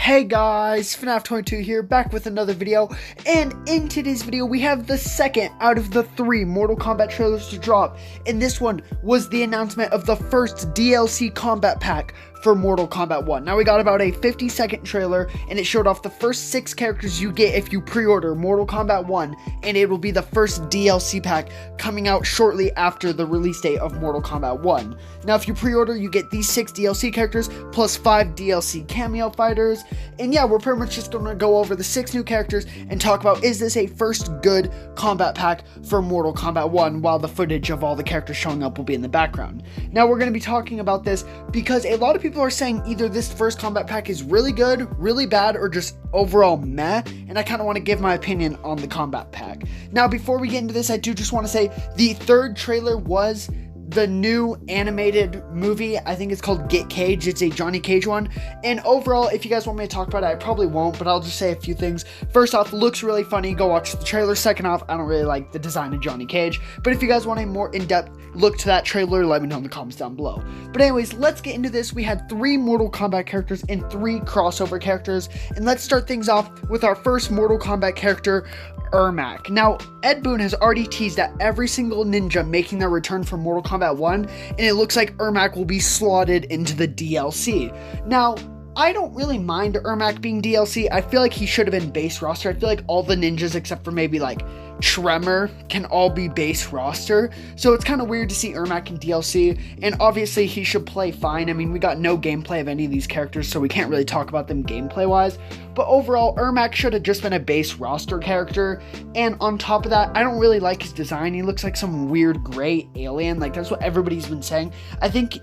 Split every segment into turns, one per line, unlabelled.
Hey guys, FNAF22 here, back with another video, and in today's video we have the second out of the 3 Mortal Kombat trailers to drop, and this one was the announcement of the first DLC Kombat pack for Mortal Kombat 1. Now we got about a 50-second trailer, and it showed off the first 6 characters you get if you pre-order Mortal Kombat 1, and it will be the first DLC pack coming out shortly after the release date of Mortal Kombat 1. Now if you pre-order, you get these 6 DLC characters, plus 5 DLC cameo fighters, and yeah, we're pretty much just going to go over the 6 new characters and talk about, is this a first good combat pack for Mortal Kombat 1, while the footage of all the characters showing up will be in the background. Now we're going to be talking about this because a lot of people are saying either this first combat pack is really good, really bad, or just overall meh, and I kind of want to give my opinion on the combat pack. Now before we get into this, I do just want to say the third trailer was the new animated movie. I think it's called Get Caged. It's a Johnny Cage one, and overall, if you guys want me to talk about it, I probably won't, but I'll just say a few things. First off, looks really funny, go watch the trailer. Second off, I don't really like the design of Johnny Cage, but if you guys want a more in-depth look to that trailer, let me know in the comments down below. But anyways, let's get into this. We had 3 Mortal Kombat characters and 3 crossover characters, and let's start things off with our first Mortal Kombat character, Ermac. Now, Ed Boon has already teased at every single ninja making their return from Mortal Kombat 1, and it looks like Ermac will be slotted into the DLC. Now, I don't really mind Ermac being DLC. I feel like he should have been base roster. I feel like all the ninjas except for maybe like Tremor can all be base roster, so it's kind of weird to see Ermac in DLC, and obviously he should play fine. I mean, we got no gameplay of any of these characters, so we can't really talk about them gameplay wise, but overall Ermac should have just been a base roster character. And on top of that, I don't really like his design. He looks like some weird gray alien, like that's what everybody's been saying. I think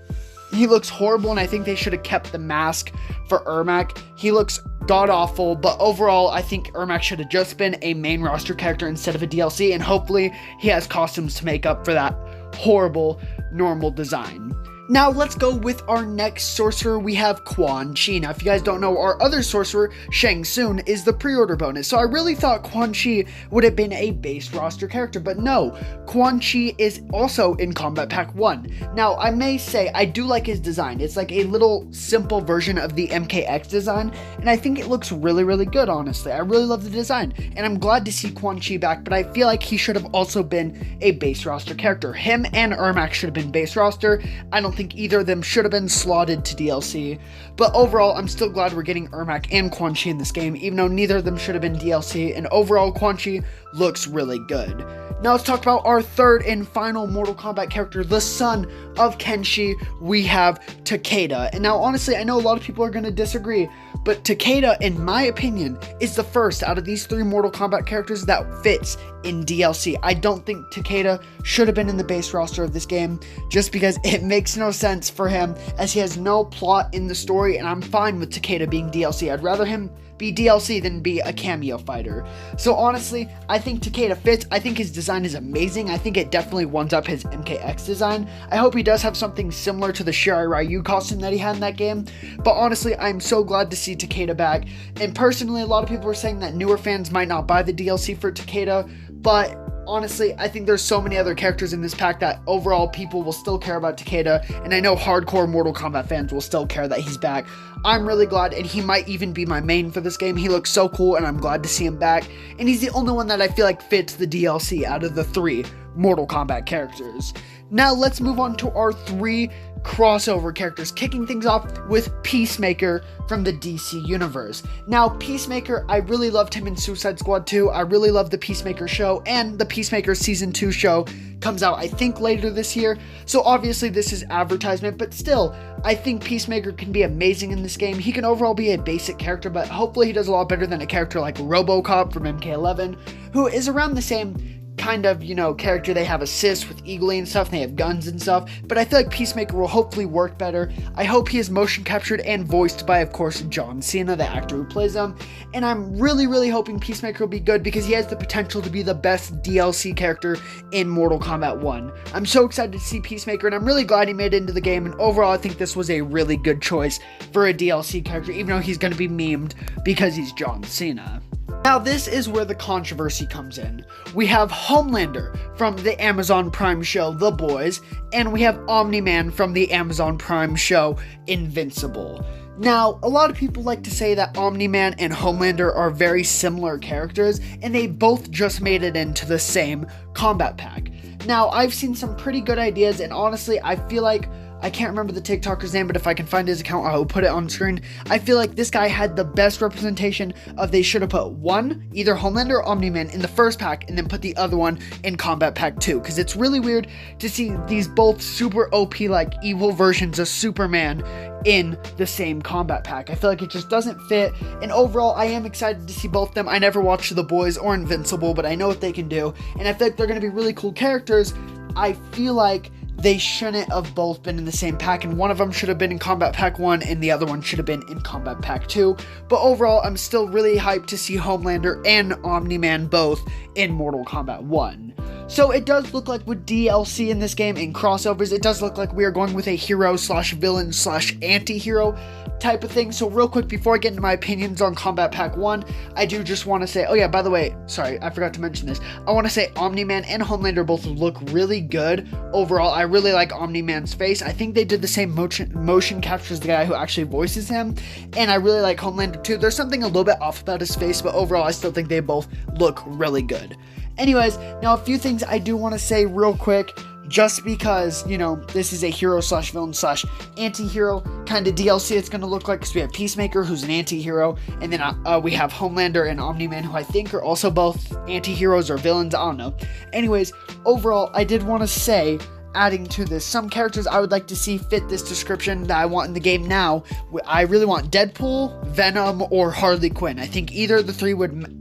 he looks horrible, and I think they should have kept the mask for Ermac. He looks god-awful, but overall, I think Ermac should have just been a main roster character instead of a DLC, and hopefully he has costumes to make up for that horrible normal design. Now let's go with our next sorcerer. We have Quan Chi. Now if you guys don't know, our other sorcerer, Shang Tsung, is the pre-order bonus. So I really thought Quan Chi would have been a base roster character, but no, Quan Chi is also in Combat Pack 1. Now I may say I do like his design. It's like a little simple version of the MKX design, and I think it looks really, really good, honestly. I really love the design, and I'm glad to see Quan Chi back, but I feel like he should have also been a base roster character. Him and Ermac should have been base roster. I don't think either of them should have been slotted to DLC, but overall I'm still glad we're getting Ermac and Quan Chi in this game, even though neither of them should have been DLC, and overall Quan Chi looks really good. Now let's talk about our third and final Mortal Kombat character, the son of Kenshi. We have Takeda, and now honestly I know a lot of people are going to disagree, but Takeda, in my opinion, is the first out of these 3 Mortal Kombat characters that fits in DLC. I don't think Takeda should have been in the base roster of this game, just because it makes no sense for him, as he has no plot in the story, and I'm fine with Takeda being DLC. I'd rather him be DLC than be a cameo fighter. So honestly, I think Takeda fits. I think his design is amazing. I think it definitely ones up his MKX design. I hope he does have something similar to the Shirai Ryu costume that he had in that game, but honestly, I'm so glad to see Takeda back. And personally, a lot of people are saying that newer fans might not buy the DLC for Takeda, but honestly, I think there's so many other characters in this pack that overall people will still care about Takeda, and I know hardcore Mortal Kombat fans will still care that he's back. I'm really glad, and he might even be my main for this game. He looks so cool, and I'm glad to see him back, and he's the only one that I feel like fits the DLC out of the 3 Mortal Kombat characters. Now let's move on to our 3 crossover characters, kicking things off with Peacemaker from the DC Universe. Now, Peacemaker, I really loved him in Suicide Squad 2. I really love the Peacemaker show, and the Peacemaker Season 2 show comes out, I think, later this year. So obviously this is advertisement, but still, I think Peacemaker can be amazing in this game. He can overall be a basic character, but hopefully he does a lot better than a character like RoboCop from MK11, who is around the same kind of, character. They have assists with Eagly and stuff, and they have guns and stuff, but I feel like Peacemaker will hopefully work better. I hope he is motion captured and voiced by, of course, John Cena, the actor who plays him, and I'm really, really hoping Peacemaker will be good, because he has the potential to be the best DLC character in Mortal Kombat 1. I'm so excited to see Peacemaker, and I'm really glad he made it into the game, and overall I think this was a really good choice for a DLC character, even though he's going to be memed because he's John Cena. Now this is where the controversy comes in. We have Homelander from the Amazon Prime show The Boys, and we have Omni-Man from the Amazon Prime show Invincible. Now, a lot of people like to say that Omni-Man and Homelander are very similar characters, and they both just made it into the same combat pack. Now, I've seen some pretty good ideas, and honestly, I feel like, I can't remember the TikToker's name, but if I can find his account, I will put it on screen. I feel like this guy had the best representation of they should have put one, either Homelander or Omni-Man in the first pack, and then put the other one in Combat Pack 2, because it's really weird to see these both super OP, like, evil versions of Superman in the same combat pack. I feel like it just doesn't fit, and overall, I am excited to see both of them. I never watched The Boys or Invincible, but I know what they can do, and I feel like they're going to be really cool characters. I feel like they shouldn't have both been in the same pack, and one of them should have been in Combat Pack 1, and the other one should have been in Combat Pack 2, but overall, I'm still really hyped to see Homelander and Omni-Man both in Mortal Kombat 1. So it does look like with DLC in this game and crossovers, it does look like we are going with a hero slash villain slash anti-hero type of thing. So real quick, before I get into my opinions on Combat Pack 1, I do just want to say, oh yeah, by the way, sorry, I forgot to mention this. I want to say Omni-Man and Homelander both look really good. Overall, I really like Omni-Man's face. I think they did the same motion capture as the guy who actually voices him. And I really like Homelander too. There's something a little bit off about his face, but overall, I still think they both look really good. Anyways, now a few things I do want to say real quick, just because, you know, this is a hero slash villain slash anti-hero kind of DLC it's going to look like, because we have Peacemaker, who's an anti-hero, and then we have Homelander and Omni-Man, who I think are also both anti-heroes or villains, I don't know. Anyways, overall, I did want to say, adding to this, some characters I would like to see fit this description that I want in the game now. I really want Deadpool, Venom, or Harley Quinn. I think either of the three would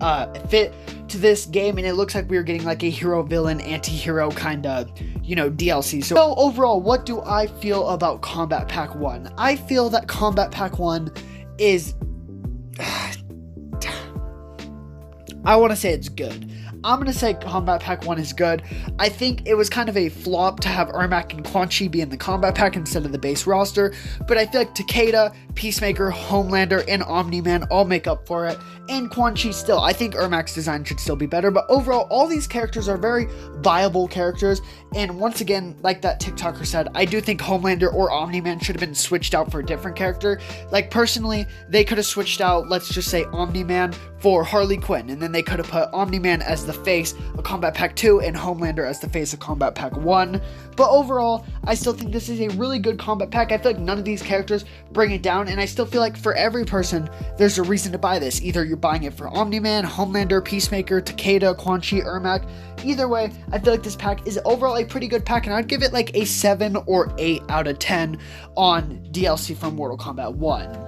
fit to this game, and it looks like we are getting like a hero, villain, anti-hero kind of, you know, DLC. So overall, what do I feel about Combat Pack 1? I feel that Combat Pack 1 is... I want to say it's good. I'm going to say Combat Pack 1 is good. I think it was kind of a flop to have Ermac and Quan Chi be in the Combat Pack instead of the base roster, but I feel like Takeda, Peacemaker, Homelander, and Omni-Man all make up for it, and Quan Chi still. I think Ermac's design should still be better, but overall, all these characters are very viable characters, and once again, like that TikToker said, I do think Homelander or Omni-Man should have been switched out for a different character. Like, personally, they could have switched out, let's just say, Omni-Man for Harley Quinn, and then they could have put Omni-Man as the face of Combat Pack 2 and Homelander as the face of Combat Pack 1. But overall, I still think this is a really good combat pack. I feel like none of these characters bring it down, and I still feel like for every person, there's a reason to buy this. Either you're buying it for Omni-Man, Homelander, Peacemaker, Takeda, Quan Chi, Ermac. Either way, I feel like this pack is overall a pretty good pack, and I'd give it like a 7 or 8 out of 10 on DLC from Mortal Kombat 1.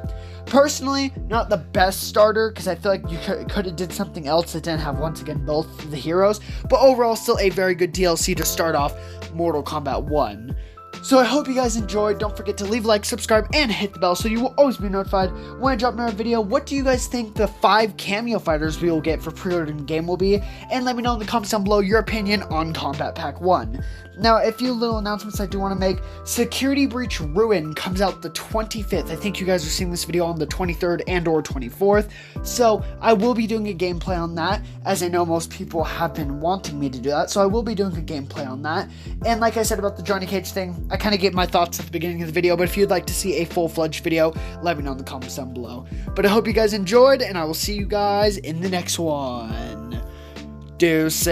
Personally, not the best starter, because I feel like you could have did something else that didn't have, once again, both the heroes, but overall, still a very good DLC to start off Mortal Kombat 1. So I hope you guys enjoyed. Don't forget to leave a like, subscribe, and hit the bell so you will always be notified when I drop another video. What do you guys think the 5 cameo fighters we will get for pre-ordered in game will be? And let me know in the comments down below your opinion on Combat Pack 1. Now, a few little announcements I do want to make. Security Breach Ruin comes out the 25th. I think you guys are seeing this video on the 23rd and or 24th. So I will be doing a gameplay on that, as I know most people have been wanting me to do that. So I will be doing a gameplay on that. And like I said about the Johnny Cage thing, I kind of gave my thoughts at the beginning of the video, but if you'd like to see a full-fledged video, let me know in the comments down below. But I hope you guys enjoyed, and I will see you guys in the next one. Deuces.